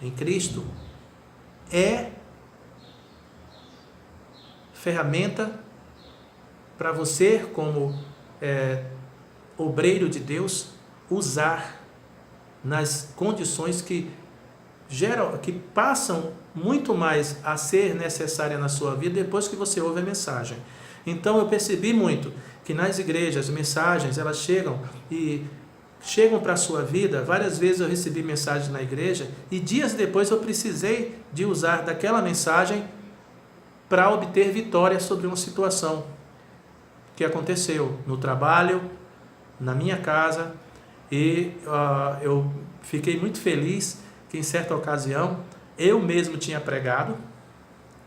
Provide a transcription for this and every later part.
em Cristo é ferramenta para você, como obreiro de Deus, usar nas condições que passam muito mais a ser necessária na sua vida depois que você ouve a mensagem. Então eu percebi muito que nas igrejas, mensagens, elas chegam para a sua vida. Várias vezes eu recebi mensagens na igreja e dias depois eu precisei de usar daquela mensagem para obter vitória sobre uma situação que aconteceu no trabalho, na minha casa, e eu fiquei muito feliz que em certa ocasião eu mesmo tinha pregado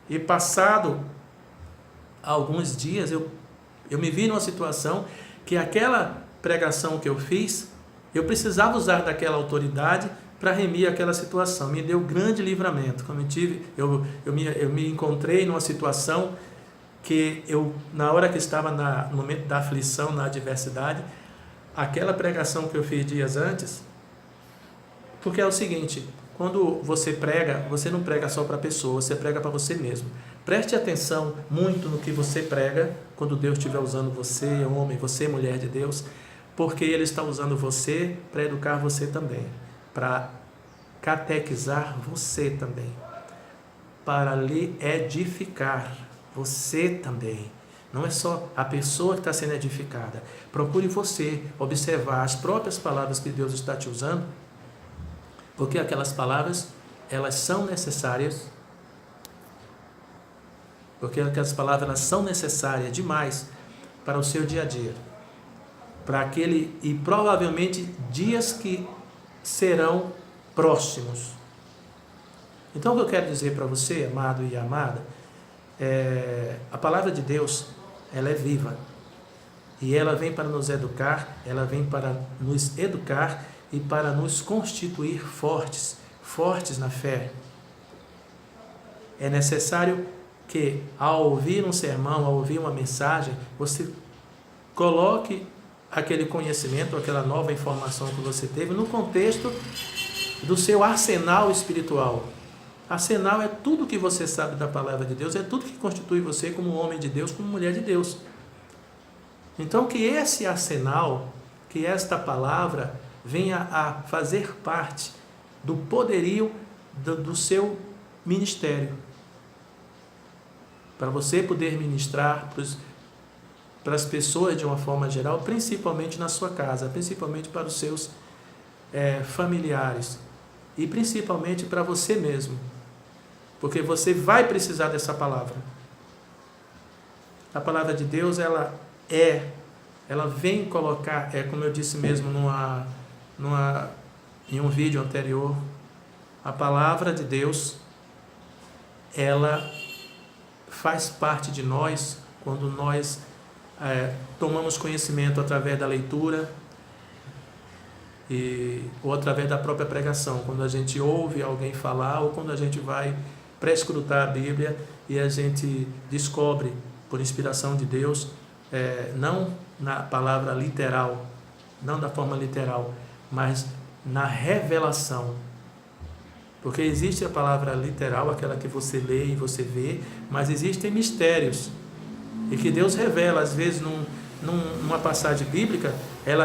e passado alguns dias eu me vi numa situação que aquela pregação que eu fiz, eu precisava usar daquela autoridade para remir aquela situação. Me deu grande livramento. Como eu me encontrei numa situação que na hora que estava no momento da aflição, na adversidade, aquela pregação que eu fiz dias antes, porque é o seguinte: quando você prega, você não prega só para a pessoa, você prega para você mesmo. Preste atenção muito no que você prega quando Deus estiver usando você, homem, você, mulher de Deus, porque Ele está usando você para educar você também, para catequizar você também, para lhe edificar você também. Não é só a pessoa que está sendo edificada. Procure você observar as próprias palavras que Deus está te usando, porque aquelas palavras, elas são necessárias, porque aquelas palavras, elas são necessárias demais para o seu dia a dia, e provavelmente dias que serão próximos. Então o que eu quero dizer para você, amado e amada, a palavra de Deus, ela é viva, e ela vem para nos educar, e para nos constituir fortes na fé. É necessário que, ao ouvir um sermão, ao ouvir uma mensagem, você coloque aquele conhecimento, aquela nova informação que você teve no contexto do seu arsenal espiritual. Arsenal é tudo que você sabe da palavra de Deus, é tudo que constitui você como homem de Deus, como mulher de Deus. Então, que esse arsenal, que esta palavra venha a fazer parte do poderio do seu ministério, para você poder ministrar para as pessoas de uma forma geral, principalmente na sua casa, principalmente para os seus familiares e principalmente para você mesmo, porque você vai precisar dessa palavra. A palavra de Deus, ela vem colocar, como eu disse mesmo em um vídeo anterior, a palavra de Deus, ela faz parte de nós quando nós tomamos conhecimento através da leitura ou através da própria pregação, quando a gente ouve alguém falar ou quando a gente vai prescrutar a Bíblia e a gente descobre, por inspiração de Deus, não na palavra literal, não da forma literal, mas na revelação. Porque existe a palavra literal, aquela que você lê e você vê, mas existem mistérios, e que Deus revela. Às vezes, numa passagem bíblica,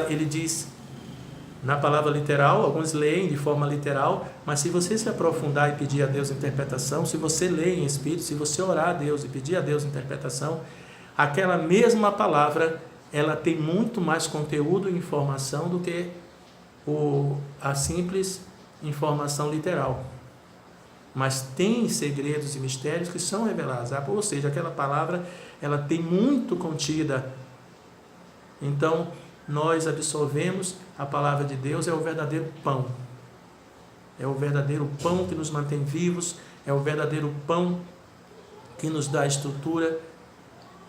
ele diz na palavra literal, alguns leem de forma literal, mas se você se aprofundar e pedir a Deus interpretação, se você lê em espírito, se você orar a Deus e pedir a Deus interpretação, aquela mesma palavra, ela tem muito mais conteúdo e informação do que a simples informação literal. Mas tem segredos e mistérios que são revelados, ou seja, aquela palavra, ela tem muito contida. Então, nós absorvemos a palavra de Deus, é o verdadeiro pão. É o verdadeiro pão que nos mantém vivos, é o verdadeiro pão que nos dá estrutura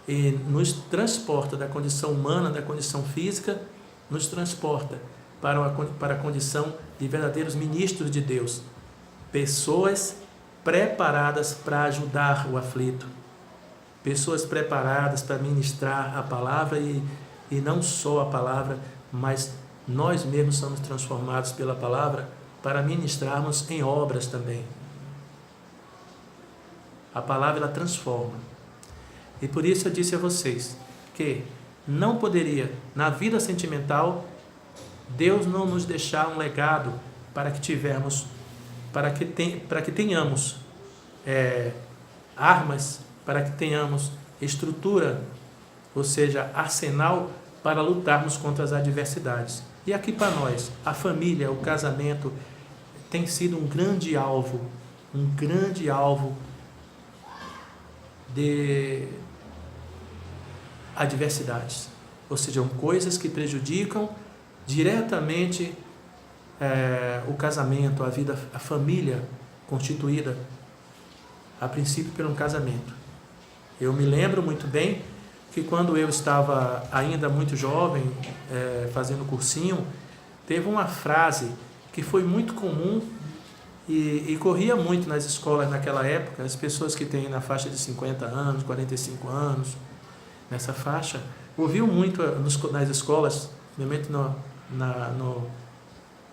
e nos transporta da condição humana, da condição física, nos transporta para a condição de verdadeiros ministros de Deus. Pessoas preparadas para ajudar o aflito. Pessoas preparadas para ministrar a palavra e não só a palavra, mas nós mesmos somos transformados pela palavra para ministrarmos em obras também. A palavra, ela transforma. E por isso eu disse a vocês que não poderia, na vida sentimental, Deus não nos deixar um legado para que tenhamos armas, para que tenhamos estrutura, ou seja, arsenal para lutarmos contra as adversidades. E aqui para nós, a família, o casamento, tem sido um grande alvo de adversidades, ou seja, coisas que prejudicam diretamente o casamento, a vida, a família constituída a princípio por um casamento. Eu me lembro muito bem que quando eu estava ainda muito jovem, fazendo cursinho, teve uma frase que foi muito comum e corria muito nas escolas naquela época. As pessoas que têm na faixa de 50 anos, 45 anos, nessa faixa, ouviam muito nas escolas, principalmente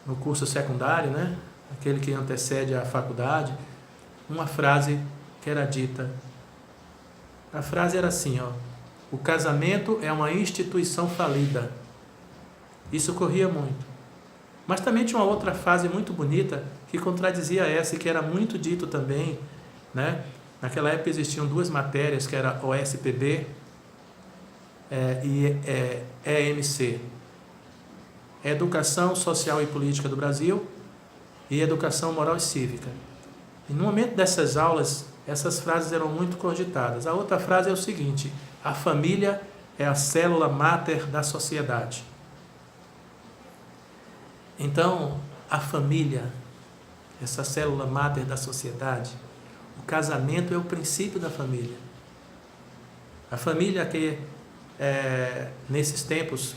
no curso secundário, né? Aquele que antecede a faculdade, uma frase que era dita. A frase era assim, o casamento é uma instituição falida. Isso corria muito. Mas também tinha uma outra frase muito bonita que contradizia essa e que era muito dito também, né? Naquela época existiam duas matérias, que era OSPB e EMC. Educação Social e Política do Brasil e Educação Moral e Cívica. E no momento dessas aulas, essas frases eram muito cogitadas. A outra frase é o seguinte: a família é a célula máter da sociedade. Então, a família, essa célula máter da sociedade, o casamento é o princípio da família. A família que, nesses tempos,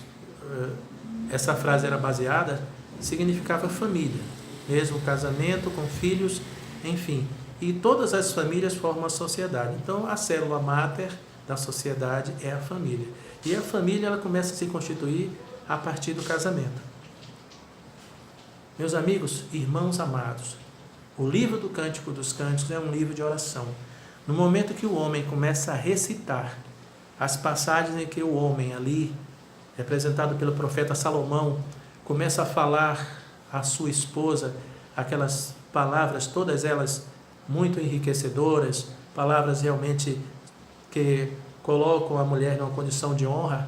essa frase era baseada, significava família, mesmo casamento com filhos, enfim. E todas as famílias formam a sociedade. Então, a célula máter da sociedade é a família. E a família, ela começa a se constituir a partir do casamento. Meus amigos, irmãos amados, o livro do Cântico dos Cânticos é um livro de oração. No momento que o homem começa a recitar as passagens em que o homem ali, representado pelo profeta Salomão, começa a falar à sua esposa aquelas palavras, todas elas muito enriquecedoras, palavras realmente que colocam a mulher numa condição de honra,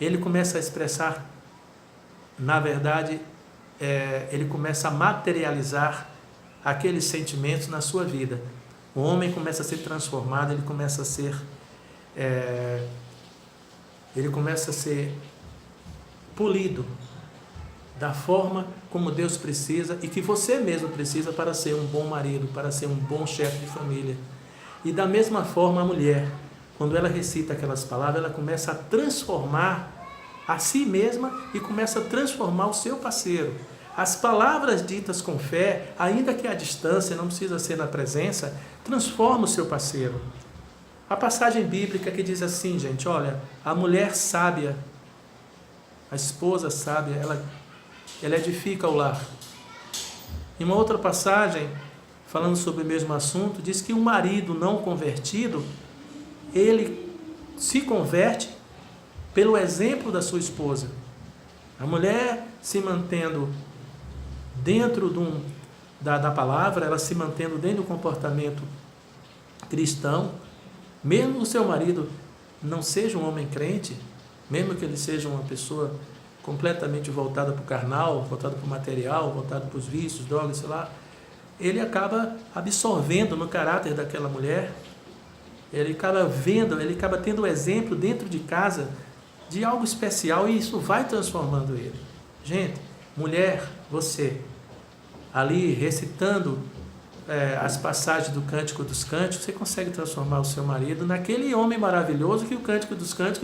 ele começa a expressar, na verdade, ele começa a materializar aqueles sentimentos na sua vida. O homem começa a ser transformado, ele começa a ser polido da forma como Deus precisa e que você mesmo precisa para ser um bom marido, para ser um bom chefe de família. E da mesma forma a mulher, quando ela recita aquelas palavras, ela começa a transformar a si mesma e começa a transformar o seu parceiro. As palavras ditas com fé, ainda que à distância, não precisa ser na presença, transforma o seu parceiro. A passagem bíblica que diz assim, gente, olha, a mulher sábia, a esposa sábia, ela edifica o lar. Em uma outra passagem, falando sobre o mesmo assunto, diz que um marido não convertido, ele se converte pelo exemplo da sua esposa. A mulher se mantendo dentro da palavra, ela se mantendo dentro do comportamento cristão, mesmo o seu marido não seja um homem crente, mesmo que ele seja uma pessoa completamente voltada para o carnal, voltada para o material, voltada para os vícios, drogas, sei lá, ele acaba absorvendo no caráter daquela mulher, ele acaba tendo o exemplo dentro de casa de algo especial e isso vai transformando ele. Gente, mulher, você, ali recitando as passagens do Cântico dos Cânticos, você consegue transformar o seu marido naquele homem maravilhoso que o Cântico dos Cânticos